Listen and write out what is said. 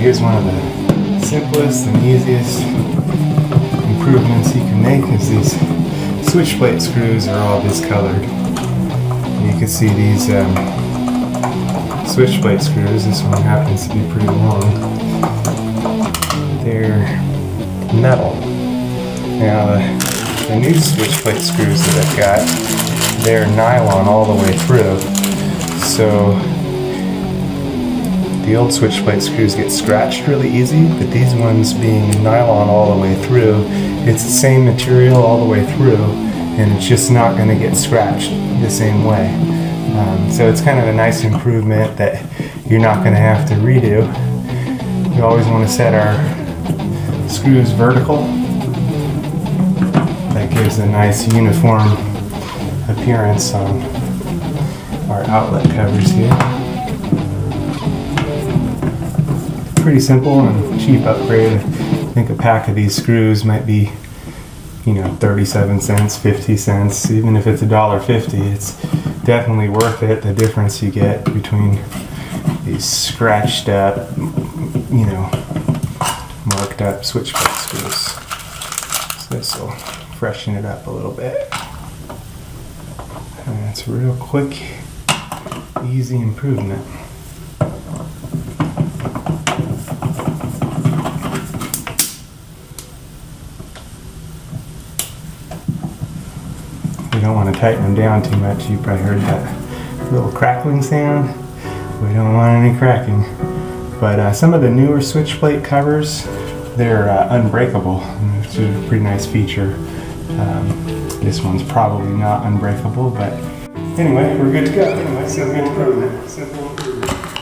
here's one of the simplest and easiest improvements you can make is these switch plate screws are all discolored. You can see these switch plate screws, this one happens to be pretty long, they're metal. Now the new switch plate screws that I've got, they're nylon all the way through. So the old switch plate screws get scratched really easy, but these ones being nylon all the way through, it's the same material all the way through, and it's just not going to get scratched the same way. So it's kind of a nice improvement that you're not going to have to redo. We always want to set our screws vertical. That gives a nice uniform appearance on our outlet covers here. Pretty simple and cheap upgrade. I think a pack of these screws might be, 37 cents, 50 cents, even if it's $1.50, it's definitely worth it. The difference you get between these scratched up, marked up switch plate screws. So this will freshen it up a little bit. And it's a real quick, easy improvement. We don't want to tighten them down too much. You probably heard that little crackling sound. We don't want any cracking. But some of the newer switch plate covers, they're unbreakable, which is a pretty nice feature. This one's probably not unbreakable, but anyway, we're good to go. Anyway, simple improvement.